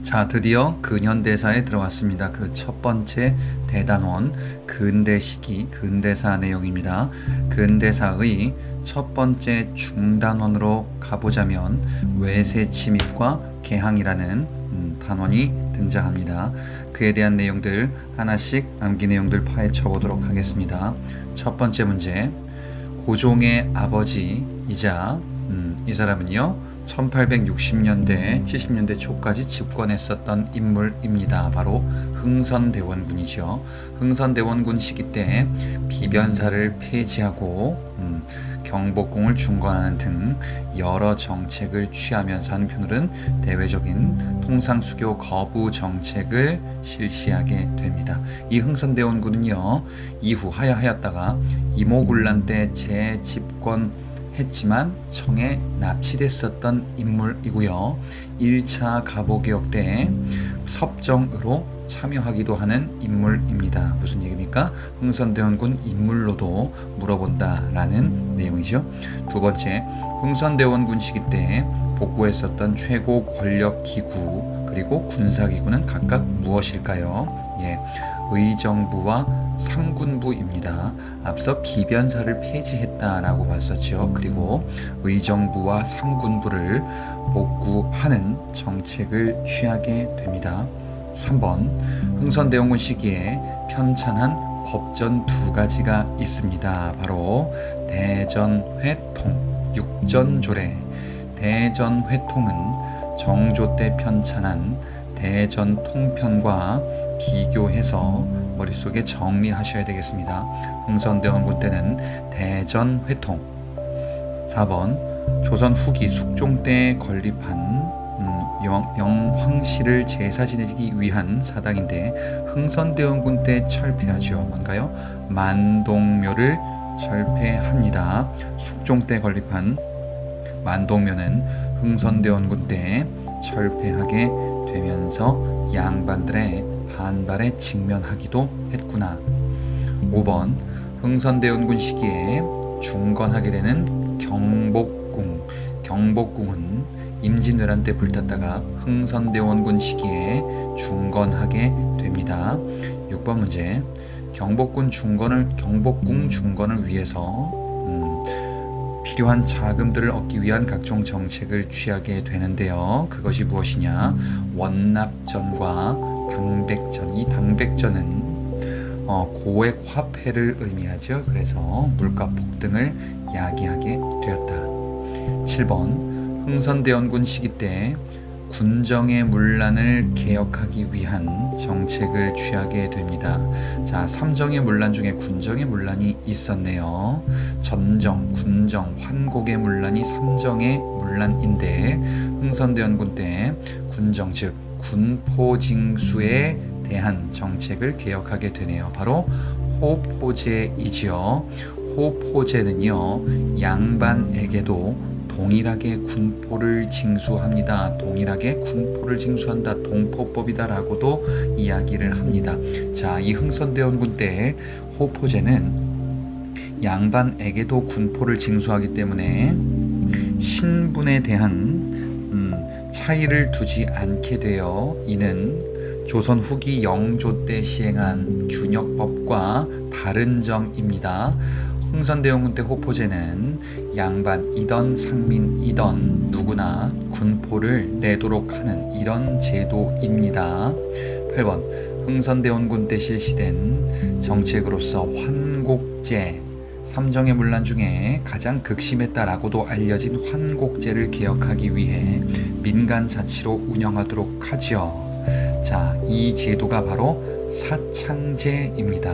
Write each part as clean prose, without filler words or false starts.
자, 드디어 근현대사에 들어왔습니다. 그 첫 번째 대단원 근대시기 근대사 내용입니다. 근대사의 첫 번째 중단원으로 가보자면 외세 침입과 개항이라는 단원이 등장합니다. 그에 대한 내용들 하나씩 암기 내용들 파헤쳐 보도록 하겠습니다. 첫 번째 문제, 고종의 아버지이자 이 사람은요 1860년대 70년대 초까지 집권했었던 인물입니다. 바로 흥선대원군이죠. 흥선대원군 시기 때 비변사를 폐지하고 경복궁을 중건하는 등 여러 정책을 취하면서 한편으로는 대외적인 통상수교 거부 정책을 실시하게 됩니다. 이 흥선대원군은요 이후 하야하였다가 이모군란 때 재집권 했지만 청에 납치됐었던 인물이고요. 1차 가보개혁 때 섭정으로 참여하기도 하는 인물입니다. 무슨 얘기입니까? 흥선대원군 인물로도 물어본다라는 내용이죠. 두 번째, 흥선대원군 시기 때 복구했었던 최고 권력 기구 그리고 군사기구는 각각 무엇일까요? 의정부와 삼군부입니다. 앞서 비변사를 폐지했다라고 봤었죠. 그리고 의정부와 삼군부를 복구하는 정책을 취하게 됩니다. 3번, 흥선대원군 시기에 편찬한 법전 두 가지가 있습니다. 바로 대전회통, 육전조례. 대전회통은 정조 때 편찬한 대전통편과 비교해서 머릿속에 정리하셔야 되겠습니다. 흥선대원군 때는 대전회통. 4번, 조선 후기 숙종 때 건립한 영황씨를 제사 지내기 위한 사당인데 흥선대원군 때 철폐하죠. 뭔가요? 만동묘를 철폐합니다. 숙종 때 건립한 만동묘는 흥선대원군 때 철폐하게 되면서 양반들의 반발에 직면하기도 했구나. 5번, 흥선대원군 시기에 중건하게 되는 경복궁. 경복궁은 임진왜란 때 불탔다가 흥선대원군 시기에 중건하게 됩니다. 6번 문제, 경복궁 중건을 위해서 필요한 자금들을 얻기 위한 각종 정책을 취하게 되는데요. 그것이 무엇이냐? 원납전과 당백전. 이 당백전은 고액 화폐를 의미하죠. 그래서 물가 폭등을 야기하게 되었다. 7번, 흥선대원군 시기 때 군정의 문란을 개혁하기 위한 정책을 취하게 됩니다. 자, 삼정의 문란 중에 군정의 문란이 있었네요. 전정, 군정, 환곡의 문란이 삼정의 문란인데 흥선대원군 때 군정 즉 군포징수에 대한 정책을 개혁하게 되네요. 바로 호포제이지요. 호포제는요 양반에게도 동일하게 군포를 징수합니다. 동일하게 군포를 징수한다. 동포법이다라고도 이야기를 합니다. 자, 이 흥선대원군 때 호포제는 양반에게도 군포를 징수하기 때문에 신분에 대한 차이를 두지 않게 되어 이는 조선 후기 영조 때 시행한 균역법과 다른 점입니다. 흥선대원군 때 호포제는 양반이던 상민이던 누구나 군포를 내도록 하는 이런 제도입니다. 8번, 흥선대원군 때 실시된 정책으로서 환곡제, 삼정의 문란 중에 가장 극심했다라고도 알려진 환곡제를 개혁하기 위해 민간자치로 운영하도록 하죠. 자, 이 제도가 바로 사창제입니다.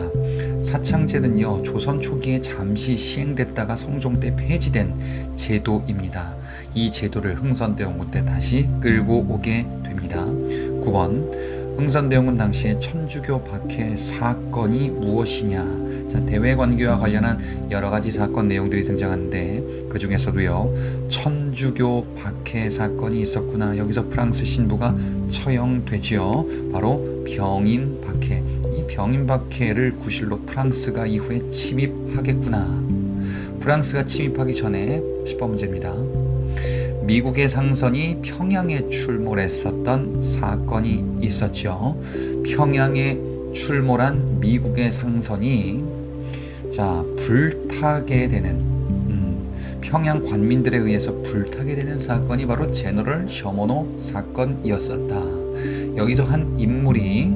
사창제는요 조선 초기에 잠시 시행됐다가 성종 때 폐지된 제도입니다. 이 제도를 흥선대원군 때 다시 끌고 오게 됩니다. 9번, 흥선대원군 당시에 천주교 박해 사건이 무엇이냐? 자, 대외관계와 관련한 여러 가지 사건 내용들이 등장하는데 그 중에서도요 천주교 박해 사건이 있었구나. 여기서 프랑스 신부가 처형되지요. 바로 병인 박해. 이 병인 박해를 구실로 프랑스가 이후에 침입하겠구나. 프랑스가 침입하기 전에 10번 문제입니다. 미국의 상선이 평양에 출몰했었던 사건이 있었죠. 평양에 출몰한 미국의 상선이 불타게 되는 평양 관민들에 의해서 불타게 되는 사건이 바로 제너럴 셔먼호 사건이었었다. 여기서 한 인물이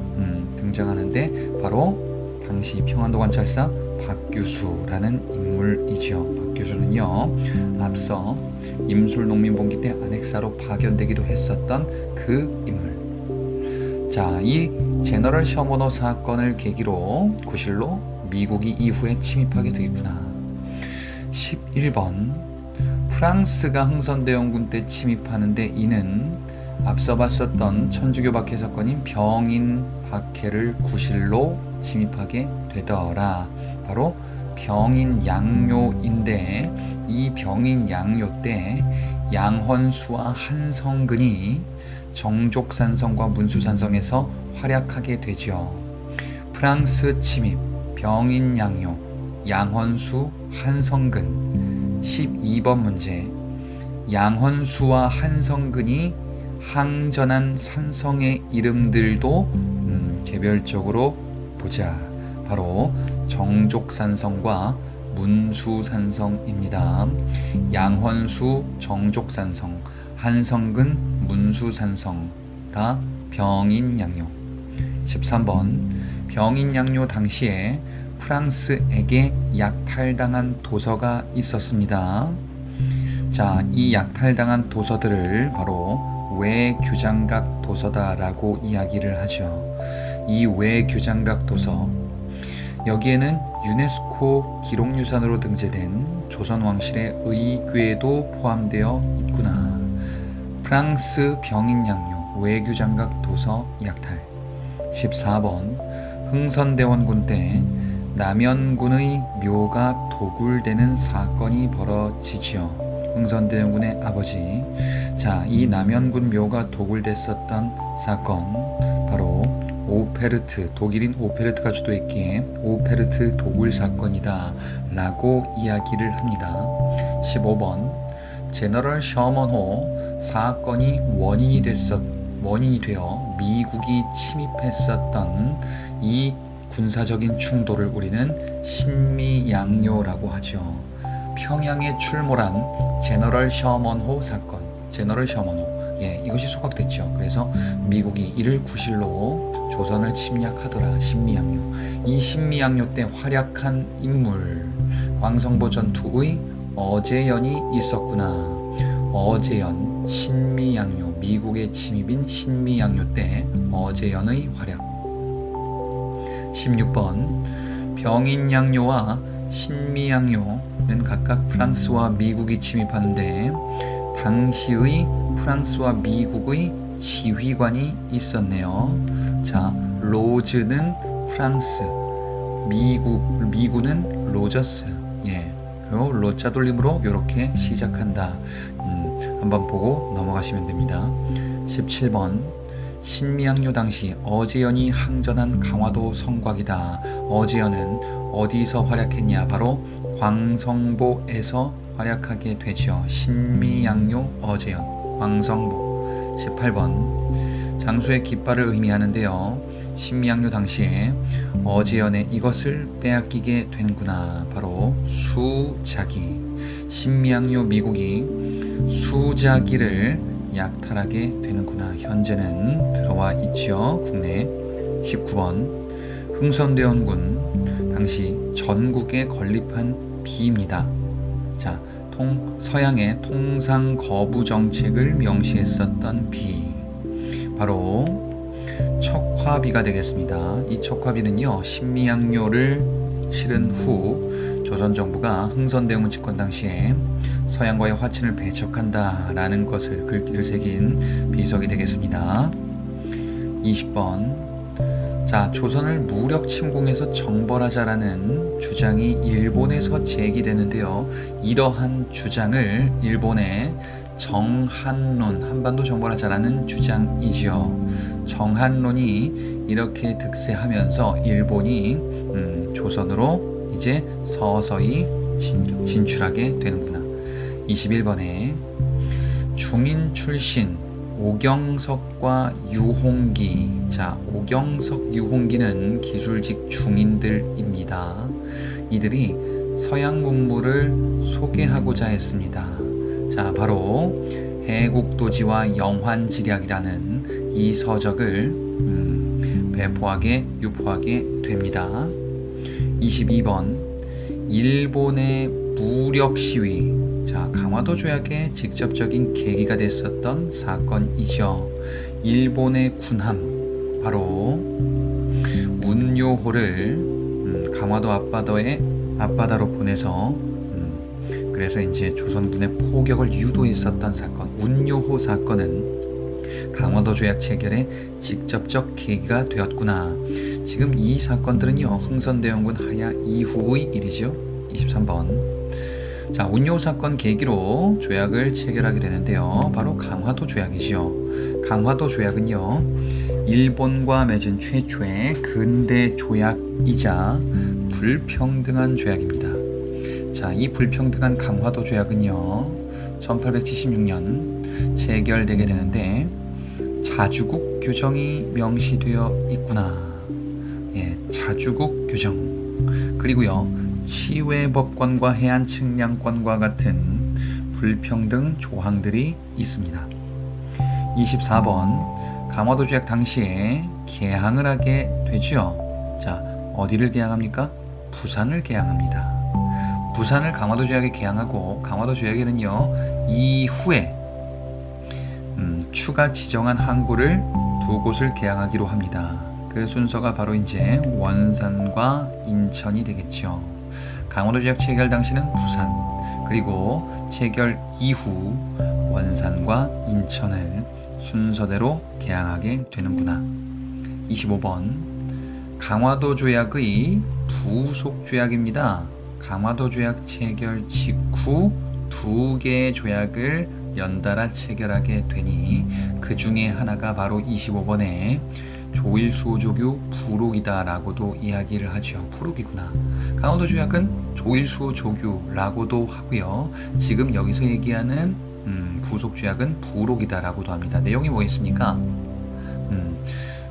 등장하는데 바로 당시 평안도 관찰사 박규수라는 인물이죠. 박규수는요, 앞서 임술농민봉기 때 안핵사로 파견되기도 했었던 그 인물. 이 제너럴 셔먼호 사건을 계기로 구실로 미국이 이후에 침입하게 되겠구나. 11번, 프랑스가 흥선대원군 때 침입하는데 이는 앞서 봤었던 천주교 박해 사건인 병인 박해를 구실로 침입하게 되더라. 바로 병인 양요인데, 이 병인 양요 때 양헌수와 한성근이 정족산성과 문수산성에서 활약하게 되죠. 프랑스 침입, 병인 양요, 양헌수, 한성근. 12번 문제, 양헌수와 한성근이 항전한 산성의 이름들도 개별적으로 보자. 바로 정족산성과 문수산성입니다. 양헌수 정족산성, 한성근 문수산성, 다 병인양요. 13번, 병인양요 당시에 프랑스에게 약탈당한 도서가 있었습니다. 이 약탈당한 도서들을 바로 외규장각 도서다라고 이야기를 하죠. 이 외규장각 도서, 여기에는 유네스코 기록유산으로 등재된 조선왕실의 의궤도 포함되어 있구나. 프랑스 병인양요 외규장각 도서 약탈. 14번, 흥선대원군 때 남연군의 묘가 도굴되는 사건이 벌어지지요. 흥선대원군의 아버지. 이 남연군 묘가 도굴됐었던 사건, 바로 오페르트, 독일인 오페르트가 주도했기에 오페르트 도굴 사건이다 라고 이야기를 합니다. 15번, 제너럴 셔먼호 사건이 원인이 되어 미국이 침입했었던 이 군사적인 충돌을 우리는 신미양요라고 하죠. 평양에 출몰한 제너럴 셔먼호 사건, 제너럴 셔먼호, 이것이 소각됐죠. 그래서 미국이 이를 구실로 조선을 침략하더라. 신미양요. 이 신미양요 때 활약한 인물, 광성보 전투의 어제연이 있었구나. 어제연, 신미양요, 미국의 침입인 신미양요 때 어제연의 활약. 16번, 병인양요와 신미양요는 각각 프랑스와 미국이 침입하는데 당시의 프랑스와 미국의 지휘관이 있었네요. 로즈는 프랑스, 미군은 로저스. 요 로자 돌림으로 이렇게 시작한다. 한번 보고 넘어가시면 됩니다. 17번, 신미양요 당시 어제연이 항전한 강화도 성곽이다. 어제연은 어디서 활약했냐? 바로 광성보에서 활약하게 되죠. 신미양요 어제연, 광성보. 18번, 장수의 깃발을 의미하는데요. 신미양요 당시에 어제연의 이것을 빼앗기게 되는구나. 바로 수자기. 신미양요 미국이 수자기를 약탈하게 되는구나. 현재는 들어와 있죠, 국내에. 19번, 흥선대원군 당시 전국에 건립한 비입니다. 서양의 통상 거부 정책을 명시했었던 비, 바로 척화비가 되겠습니다. 이 척화비는요, 신미양요를 치른 후 조선 정부가 흥선대원군 집권 당시에 서양과의 화친을 배척한다라는 것을 글귀를 새긴 비석이 되겠습니다. 20번, 조선을 무력 침공해서 정벌하자라는 주장이 일본에서 제기되는데요. 이러한 주장을 일본의 정한론, 한반도 정벌하자라는 주장이죠. 정한론이 이렇게 득세하면서 일본이 조선으로 이제 서서히 진출하게 되는구나. 21번에 중인 출신 오경석과 유홍기. 자, 오경석, 유홍기는 기술직 중인들입니다. 이들이 서양 문물을 소개하고자 했습니다. 자, 바로 해국도지와 영환지략이라는 이 서적을 배포하게 유포하게 됩니다. 22번 일본의 무력 시위. 자, 강화도 조약의 직접적인 계기가 됐었던 사건이죠. 일본의 군함, 바로 운요호를 강화도 앞바다로 보내서 그래서 이제 조선군의 포격을 유도했었던 사건, 운요호 사건은 강화도 조약 체결의 직접적 계기가 되었구나. 지금 이 사건들은요, 흥선대원군 하야 이후의 일이죠. 23번. 자, 운요 사건 계기로 조약을 체결하게 되는데요. 바로 강화도 조약이죠. 강화도 조약은요, 일본과 맺은 최초의 근대 조약이자 불평등한 조약입니다. 자, 이 불평등한 강화도 조약은요, 1876년 체결되게 되는데 자주국 규정이 명시되어 있구나. 예, 자주국 규정. 그리고요, 치외법권과 해안측량권과 같은 불평등 조항들이 있습니다. 24번 강화도 조약 당시에 개항을 하게 되죠. 자, 어디를 개항합니까? 부산을 개항합니다. 부산을 강화도 조약에 개항하고 강화도 조약에는요, 이후에 추가 지정한 항구를 두 곳을 개항하기로 합니다. 그 순서가 바로 이제 원산과 인천이 되겠죠. 강화도 조약 체결 당시는 부산, 그리고 체결 이후 원산과 인천을 순서대로 개항하게 되는구나. 25번 강화도 조약의 부속 조약입니다. 강화도 조약 체결 직후 두 개의 조약을 연달아 체결하게 되니 그 중에 하나가 바로 25번의 조일수호조규 부록이다라고도 이야기를 하죠. 부록이구나. 강화도 조약은 조일수호조규라고도 하고요. 지금 여기서 얘기하는 부속 조약은 부록이다라고도 합니다. 내용이 뭐 있습니까?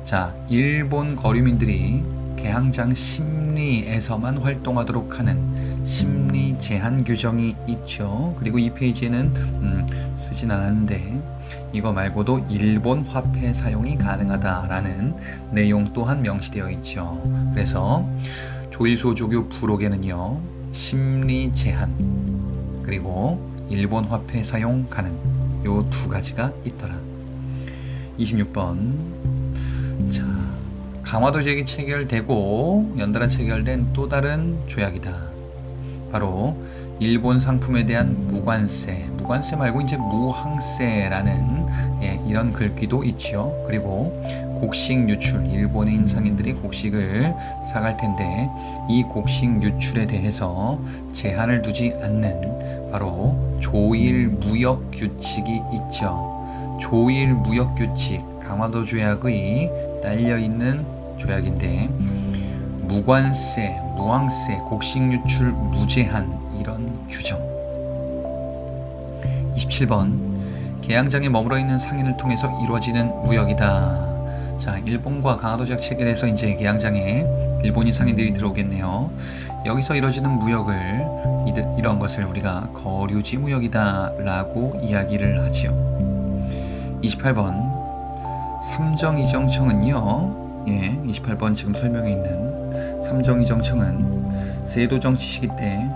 자, 일본 거류민들이 개항장 심리에서만 활동하도록 하는 심리 제한 규정이 있죠. 그리고 이 페이지에는 쓰진 않았는데 이거 말고도 일본 화폐 사용이 가능하다라는 내용 또한 명시되어 있죠. 그래서 조일수호조규 부록에는요, 심리 제한 그리고 일본 화폐 사용 가능, 요 두 가지가 있더라. 26번. 자, 강화도 조약이 체결되고 연달아 체결된 또 다른 조약이다. 바로 일본 상품에 대한 무관세 말고 이제 무항세라는 이런 글귀도 있죠. 그리고 곡식 유출, 일본인 상인들이 곡식을 사갈 텐데 이 곡식 유출에 대해서 제한을 두지 않는 바로 조일 무역 규칙이 있죠. 조일 무역 규칙, 강화도 조약의 딸려 있는 조약인데 무관세, 무항세, 곡식 유출 무제한 이런 규정. 27번 개항장에 머물러 있는 상인을 통해서 이루어지는 무역이다. 자, 일본과 강화도 조약 체결해서 이제 개항장에 일본인 상인들이 들어오겠네요. 여기서 이루어지는 무역을 이런 것을 우리가 거류지 무역이다라고 이야기를 하지요. 28번 삼정이정청은요, 28번 지금 설명에 있는 삼정이정청은 세도정치 시기 때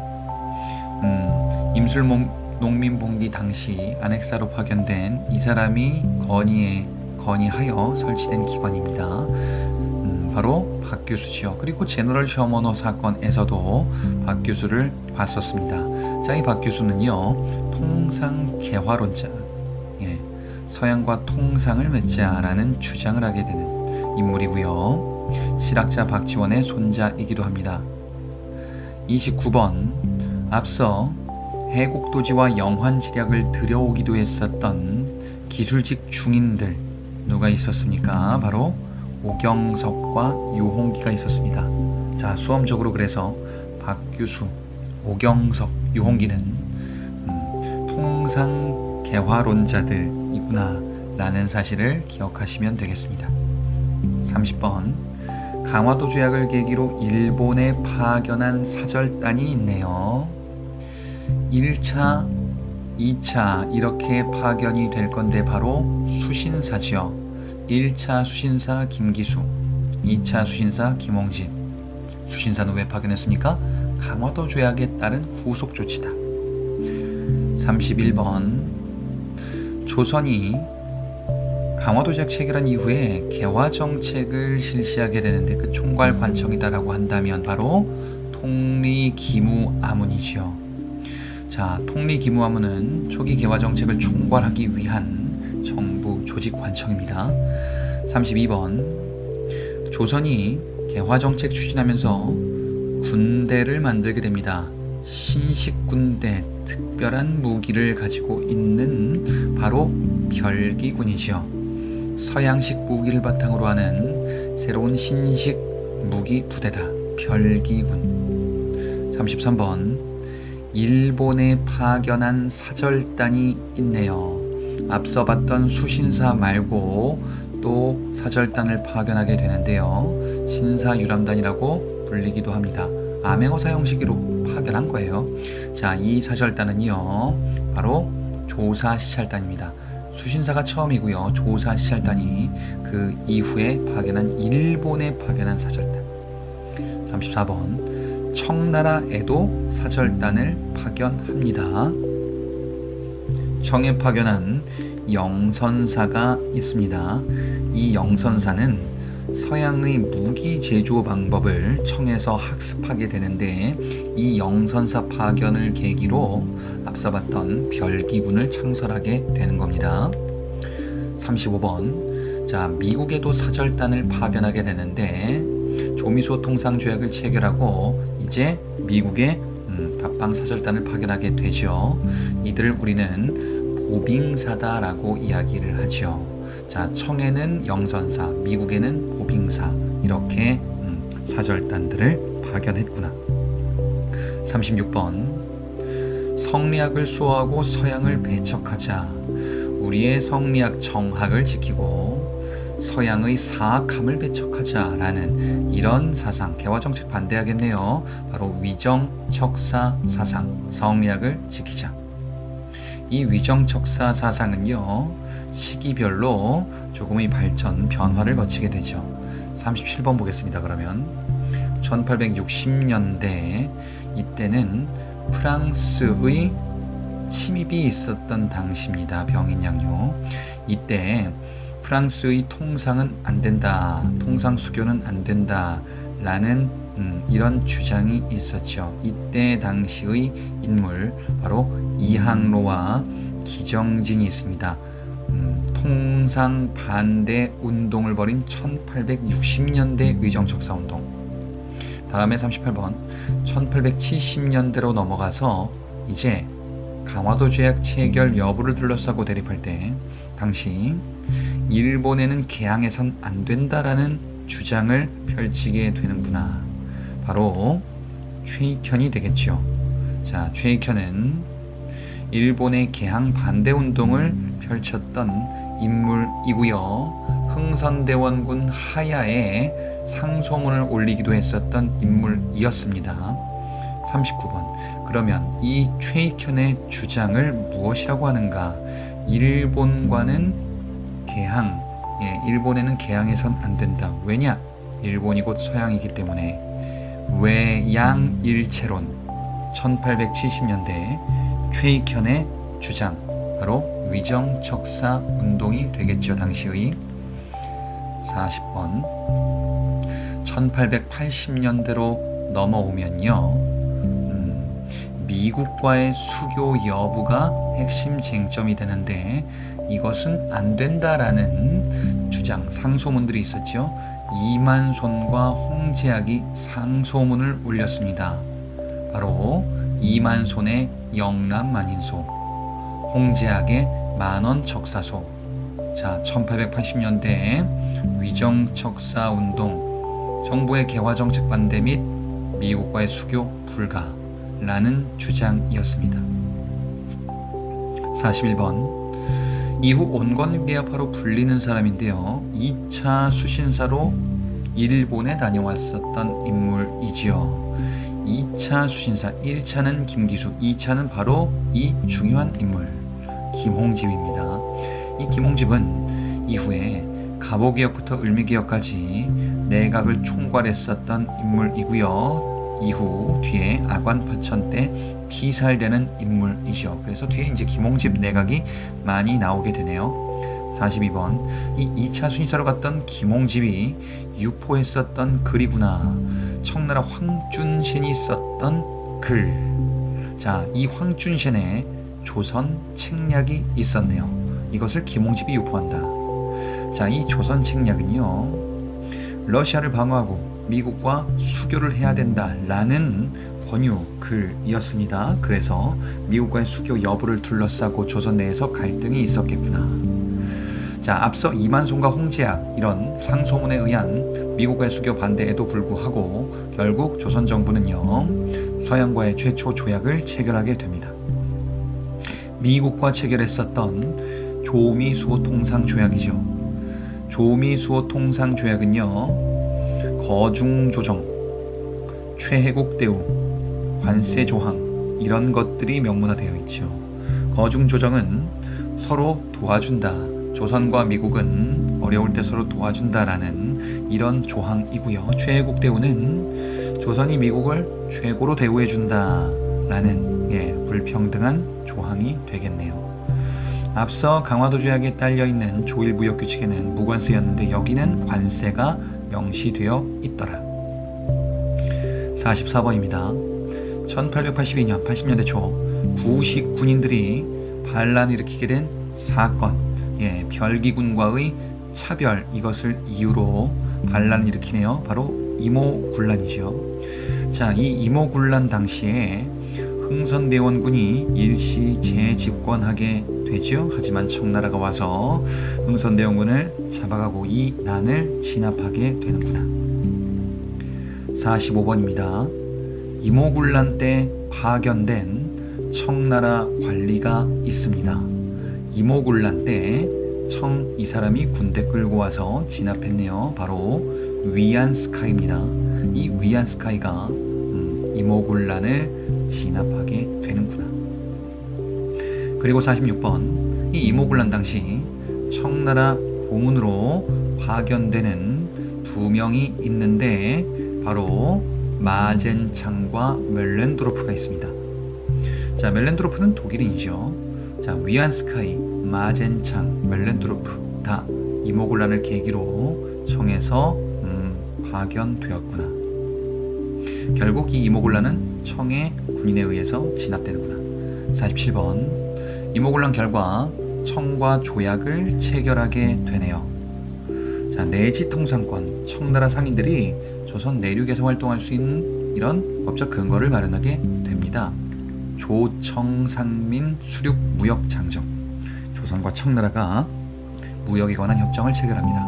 임술농민봉기 당시 안핵사로 파견된 이 사람이 건의하여 설치된 기관입니다. 바로 박규수지요. 그리고 제너럴 셔머너 사건에서도 박규수를 봤었습니다. 자, 이 박규수는요, 통상 개화론자, 서양과 통상을 맺자라는 주장을 하게 되는 인물이고요. 실학자 박지원의 손자이기도 합니다. 29번 앞서 해국도지와 영환지략을 들여오기도 했었던 기술직 중인들 누가 있었습니까? 바로 오경석과 유홍기가 있었습니다. 자, 수험적으로 그래서 박규수, 오경석, 유홍기는 통상 개화론자들이구나 라는 사실을 기억하시면 되겠습니다. 30번 강화도 조약을 계기로 일본에 파견한 사절단이 있네요. 1차, 2차 이렇게 파견이 될 건데 바로 수신사죠. 1차 수신사 김기수, 2차 수신사 김홍진. 수신사는 왜 파견했습니까? 강화도 조약에 따른 후속 조치다. 31번 조선이 강화도 조약 체결한 이후에 개화 정책을 실시하게 되는데 그 총괄 관청이다라고 한다면 바로 통리기무아문이지요. 자, 통리기무아문은 초기 개화 정책을 총괄하기 위한 정부 조직 관청입니다. 32번 조선이 개화 정책 추진하면서 군대를 만들게 됩니다. 신식군대, 특별한 무기를 가지고 있는 바로 별기군이죠. 서양식 무기를 바탕으로 하는 새로운 신식 무기 부대다. 별기군. 33번 일본에 파견한 사절단이 있네요. 앞서 봤던 수신사 말고 또 사절단을 파견하게 되는데요. 신사유람단이라고 불리기도 합니다. 암행어사 형식으로 파견한 거예요. 자, 이 사절단은요 바로 조사시찰단입니다. 수신사가 처음이고요. 조사시찰단이 그 이후에 파견한 일본에 파견한 사절단. 34번 청나라에도 사절단을 파견합니다. 청에 파견한 영선사가 있습니다. 이 영선사는 서양의 무기 제조 방법을 청에서 학습하게 되는데 이 영선사 파견을 계기로 앞서 봤던 별기군을 창설하게 되는 겁니다. 35번 자, 미국에도 사절단을 파견하게 되는데 조미소 통상조약을 체결하고 이제 미국에 답방 사절단을 파견하게 되죠. 이들을 우리는 보빙사다라고 이야기를 하죠. 자, 청에는 영선사, 미국에는 보빙사 이렇게 사절단들을 파견했구나. 36번 성리학을 수호하고 서양을 배척하자. 우리의 성리학 정학을 지키고 서양의 사악함을 배척하자라는 이런 사상, 개화정책 반대하겠네요. 바로 위정척사 사상, 성리학을 지키자. 이 위정척사 사상은요 시기별로 조금의 발전, 변화를 거치게 되죠. 37번 보겠습니다. 그러면 1860년대 이때는 프랑스의 침입이 있었던 당시입니다. 병인양요. 이때 프랑스의 통상은 안 된다, 통상 수교는 안 된다 라는 이런 주장이 있었죠. 이때 당시의 인물 바로 이항로와 기정진이 있습니다. 통상 반대 운동을 벌인 1860년대 위정척사 운동. 다음에 38번 1870년대로 넘어가서 이제 강화도 조약 체결 여부를 둘러싸고 대립할 때 당시 일본에는 개항해선 안 된다라는 주장을 펼치게 되는구나. 바로 최익현이 되겠죠. 자, 최익현은 일본의 개항 반대 운동을 펼쳤던 인물이고요. 흥선대원군 하야에 상소문을 올리기도 했었던 인물이었습니다. 39번 그러면 이 최익현의 주장을 무엇이라고 하는가? 일본과는 개항, 일본에는 개항해선 안 된다. 왜냐? 일본이 곧 서양이기 때문에. 외양일체론 1870년대 최익현의 주장 바로 위정척사 운동이 되겠죠. 당시의. 40번 1880년대로 넘어오면요 미국과의 수교 여부가 핵심 쟁점이 되는데 이것은 안 된다라는 주장, 상소문들이 있었죠. 이만손과 홍제학이 상소문을 올렸습니다. 바로 이만손의 영남만인소, 홍제학의 만원척사소. 자, 1880년대 위정척사 운동, 정부의 개화정책 반대 및 미국과의 수교 불가라는 주장이었습니다. 41번 이후 온건리아파로 불리는 사람인데요. 2차 수신사로 일본에 다녀왔었던 인물이지요. 2차 수신사, 1차는 김기수, 2차는 바로 이 중요한 인물 김홍집입니다. 이 김홍집은 이후에 갑오개혁부터 을미개혁까지 내각을 총괄했었던 인물이고요. 이후 뒤에 아관파천 때 피살되는 인물이죠. 그래서 뒤에 이제 김홍집 내각이 많이 나오게 되네요. 42번, 이 2차 순사로 갔던 김홍집이 유포했었던 글이구나. 청나라 황준신이 썼던 글. 자, 이 황준신의 조선 책략이 있었네요. 이것을 김홍집이 유포한다. 자, 이 조선 책략은요, 러시아를 방어하고 미국과 수교를 해야 된다라는 권유 글이었습니다. 그래서 미국과의 수교 여부를 둘러싸고 조선 내에서 갈등이 있었겠구나. 자, 앞서 이만송과 홍제약 이런 상소문에 의한 미국과의 수교 반대에도 불구하고 결국 조선 정부는요, 서양과의 최초 조약을 체결하게 됩니다. 미국과 체결했었던 조미수호 통상조약이죠. 조미수호 통상조약은요, 거중조정, 최혜국 대우, 관세 조항 이런 것들이 명문화되어 있죠. 거중조정은 서로 도와준다. 조선과 미국은 어려울 때 서로 도와준다라는 이런 조항이고요. 최혜국 대우는 조선이 미국을 최고로 대우해준다라는 불평등한 조항이 되겠네요. 앞서 강화도 조약에 딸려있는 조일무역규칙에는 무관세였는데 여기는 관세가 명시되어 있더라. 44번입니다. 1882년 80년대 초 구식 군인들이 반란을 일으키게 된 사건, 별기군과의 차별, 이것을 이유로 반란을 일으키네요. 바로 이모군란이죠. 자, 이 이모군란 당시에 흥선대원군이 일시 재집권하게 되죠. 하지만 청나라가 와서 흥선대원군을 잡아가고 이 난을 진압하게 되는구나. 45번입니다. 이모군란 때 파견된 청나라 관리가 있습니다. 이모군란 때 이 사람이 군대 끌고 와서 진압했네요. 바로 위안스카이입니다. 이 위안스카이가 이모군란을 진압하게 되는구나. 그리고 46번, 이 이모군란 당시 청나라 고문으로 파견되는 두 명이 있는데 바로 마젠창과 멜렌드로프가 있습니다. 자, 멜렌드로프는 독일인이죠. 자, 위안스카이, 마젠창, 멜렌드로프 다 이모군란을 계기로 청에서 파견되었구나. 결국 이 이모군란은 청의 군인에 의해서 진압되는구나. 47번, 이모군란 결과 청과 조약을 체결하게 되네요. 자, 내지통상권, 청나라 상인들이 조선 내륙에서 활동할 수 있는 이런 법적 근거를 마련하게 됩니다. 조청상민 수륙무역장정, 조선과 청나라가 무역에 관한 협정을 체결합니다.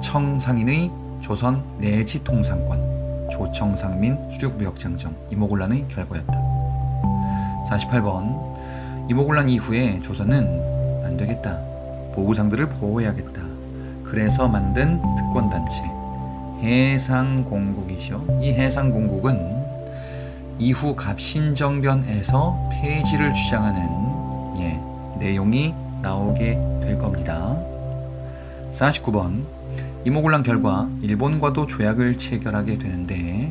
청상인의 조선 내지통상권, 조청상민 수륙무역장정, 이모군란의 결과였다. 48번, 이모군란 이후에 조선은 안되겠다, 보부상들을 보호해야겠다. 그래서 만든 특권단체 해상공국이죠. 이 해상공국은 이후 갑신정변에서 폐지를 주장하는 내용이 나오게 될 겁니다. 49번, 이모군란 결과 일본과도 조약을 체결하게 되는데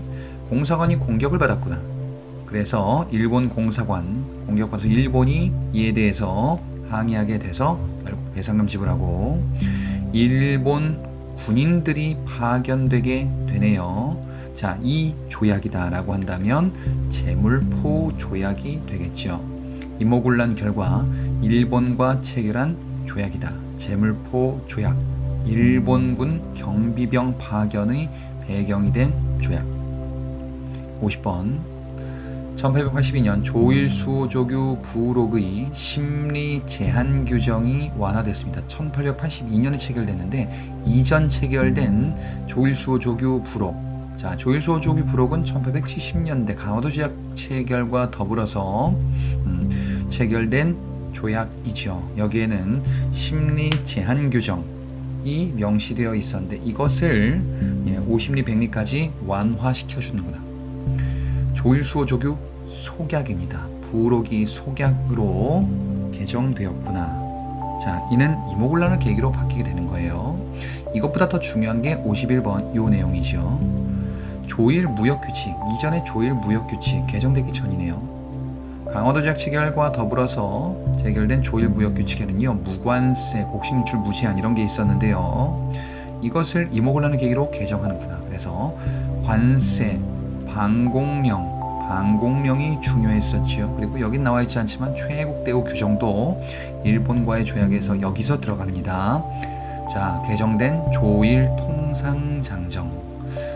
공사관이 공격을 받았구나. 그래서 일본 공사관 공격받아서 일본이 이에 대해서 항의하게 돼서 결국 배상금 지불하고 일본 군인들이 파견되게 되네요. 자, 이 조약이다라고 한다면 제물포 조약이 되겠죠. 이모군란 결과 일본과 체결한 조약이다. 제물포 조약, 일본군 경비병 파견의 배경이 된 조약. 50번, 1882년 조일수조규 부록의 심리 제한 규정이 완화됐습니다. 1882년에 체결됐는데 이전 체결된 조일수조규 부록, 자, 조일수조규 부록은 1870년대 강화도 조약 체결과 더불어서 체결된 조약이죠. 여기에는 심리 제한 규정이 명시되어 있었는데 이것을 오심리 백리까지 완화시켜 주는구나. 조일수호 조규 속약입니다. 부록이 속약으로 개정되었구나. 자, 이는 이모곤란을 계기로 바뀌게 되는 거예요. 이것보다 더 중요한 게 51번 요 내용이죠. 조일 무역규칙, 이전에 조일 무역규칙 개정되기 전이네요. 강화도 조약 체결과 더불어서 체결된 조일 무역규칙에는요, 무관세, 곡식유출 무제한 이런 게 있었는데요. 이것을 이모곤란을 계기로 개정하는구나. 그래서 관세, 방공령이 중요했었죠. 그리고 여긴 나와 있지 않지만 최애국 대우 규정도 일본과의 조약에서 여기서 들어갑니다. 자, 개정된 조일통상장정.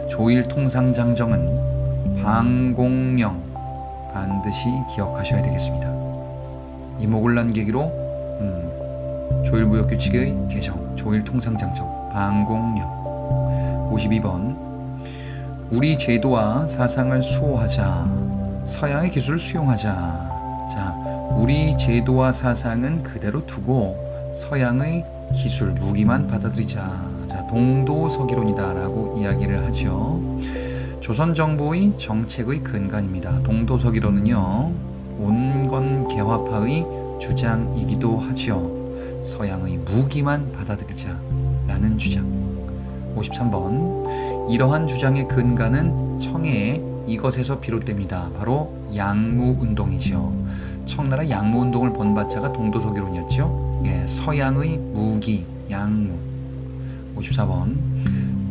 조일통상장정은 방공령 반드시 기억하셔야 되겠습니다. 이모곤란 계기로 조일무역규칙의 개정, 조일통상장정, 방공령. 52번 우리 제도와 사상을 수호하자, 서양의 기술을 수용하자. 자, 우리 제도와 사상은 그대로 두고 서양의 기술, 무기만 받아들이자. 자, 동도서기론이다 라고 이야기를 하죠. 조선정부의 정책의 근간입니다. 동도서기론은요, 온건개화파의 주장이기도 하죠. 서양의 무기만 받아들이자 라는 주장. 53번 이러한 주장의 근간은 청해의 이것에서 비롯됩니다. 바로 양무운동이죠. 청나라 양무운동을 본받자가 동도서기론이었죠. 서양의 무기, 양무. 54번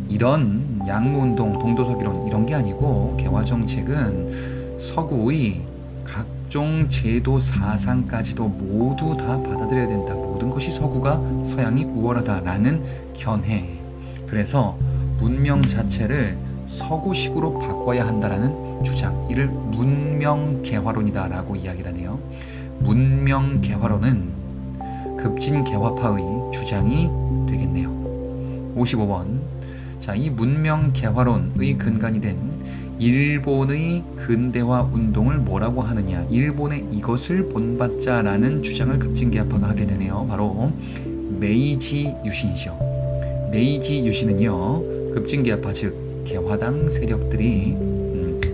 이런 양무운동, 동도서기론 이런 게 아니고 개화정책은 서구의 각종 제도 사상까지도 모두 다 받아들여야 된다. 모든 것이 서구가 서양이 우월하다라는 견해. 그래서 문명 자체를 서구식으로 바꿔야 한다라는 주장, 이를 문명개화론이다라고 이야기를 하네요. 문명개화론은 급진개화파의 주장이 되겠네요. 55번 자, 이 문명개화론의 근간이 된 일본의 근대화 운동을 뭐라고 하느냐, 일본의 이것을 본받자라는 주장을 급진개화파가 하게 되네요. 바로 메이지 유신이죠. 메이지 유신은요, 급진개화파 즉 개화당 세력들이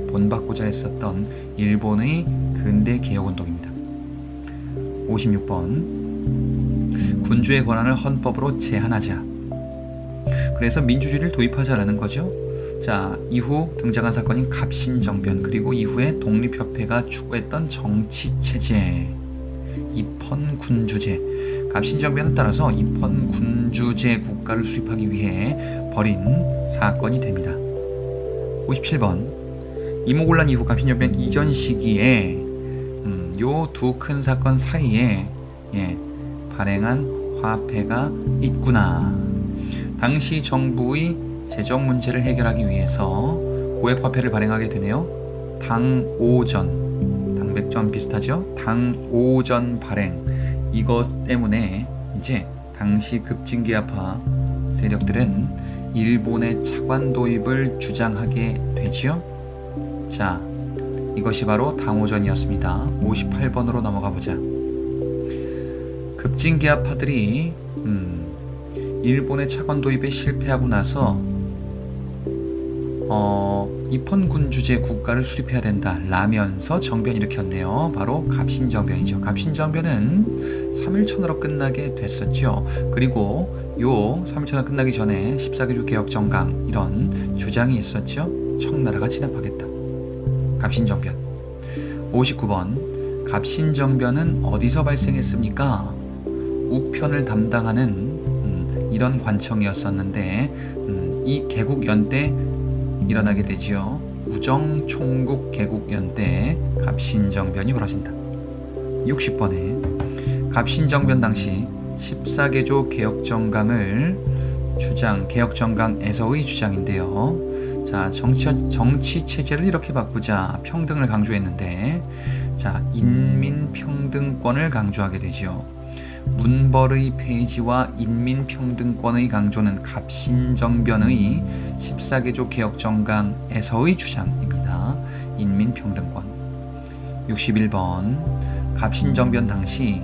본받고자 했었던 일본의 근대 개혁운동입니다. 56번 군주의 권한을 헌법으로 제한하자. 그래서 민주주의를 도입하자라는 거죠. 자, 이후 등장한 사건인 갑신정변, 그리고 이후에 독립협회가 추구했던 정치체제, 입헌군주제. 갑신정변에 따라서 입헌군주제 국가를 수립하기 위해 벌인 사건이 됩니다. 57번 이모곤란 이후 갑신정변 이전 시기에 요 두 큰 사건 사이에 발행한 화폐가 있구나. 당시 정부의 재정 문제를 해결하기 위해서 고액 화폐를 발행하게 되네요. 당오전, 당백전 비슷하죠? 당오전 발행. 이것 때문에 이제 당시 급진개화파 세력들은 일본의 차관 도입을 주장하게 되지요. 자, 이것이 바로 당오전이었습니다. 58번으로 넘어가 보자. 급진개화파들이 일본의 차관 도입에 실패하고 나서 입헌군주제 국가를 수립해야 된다 라면서 정변을 일으켰네요. 바로 갑신정변이죠. 갑신정변은 3.1천으로 끝나게 됐었죠. 그리고 요 3.1천으로 끝나기 전에 14개조 개혁정강 이런 주장이 있었죠. 청나라가 진압하겠다. 갑신정변. 59번 갑신정변은 어디서 발생했습니까? 우편을 담당하는 이런 관청이었었는데 이 개국연 때 일어나게 되지요. 우정총국 개국연 때 갑신정변이 벌어진다. 60번에 갑신정변 당시 14개조 개혁정강을 주장, 개혁정강에서의 주장인데요. 자, 정치 체제를 이렇게 바꾸자, 평등을 강조했는데, 자, 인민평등권을 강조하게 되죠. 문벌의 폐지와 인민평등권의 강조는 갑신정변의 14개조 개혁정강에서의 주장입니다. 인민평등권. 61번 갑신정변 당시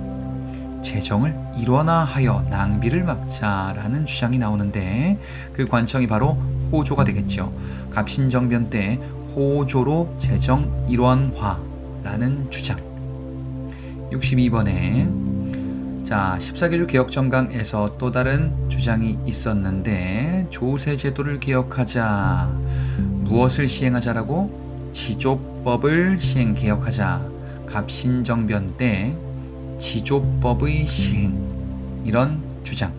재정을 일원화하여 낭비를 막자라는 주장이 나오는데 그 관청이 바로 호조가 되겠죠. 갑신정변 때 호조로 재정 일원화라는 주장. 62번에 자, 14개조 개혁정강에서 또 다른 주장이 있었는데 조세제도를 개혁하자. 무엇을 시행하자라고? 지조법을 시행 개혁하자. 갑신정변 때 지조법의 시행, 이런 주장.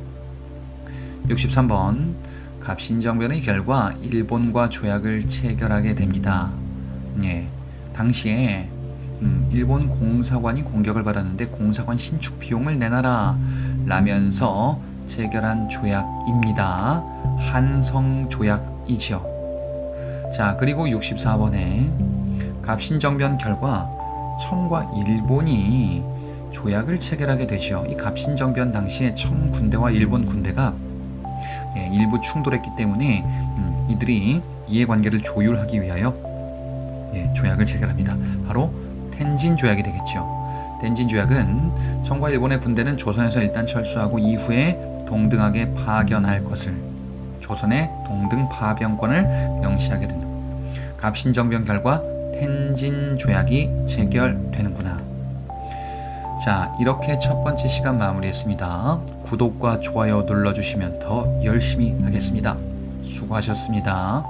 63번 갑신정변의 결과 일본과 조약을 체결하게 됩니다. 예, 당시에 일본 공사관이 공격을 받았는데 공사관 신축 비용을 내놔라 라면서 체결한 조약입니다. 한성조약이죠. 자, 그리고 64번에 갑신정변 결과 청과 일본이 조약을 체결하게 되죠. 이 갑신정변 당시에 청 군대와 일본 군대가 일부 충돌했기 때문에 이들이 이해관계를 조율하기 위하여 조약을 체결합니다. 바로 텐진 조약이 되겠죠. 텐진 조약은 청과 일본의 군대는 조선에서 일단 철수하고 이후에 동등하게 파견할 것을, 조선의 동등 파병권을 명시하게 된다. 갑신정변 결과 텐진 조약이 체결되는구나. 자, 이렇게 첫 번째 시간 마무리했습니다. 구독과 좋아요 눌러주시면 더 열심히 하겠습니다. 수고하셨습니다.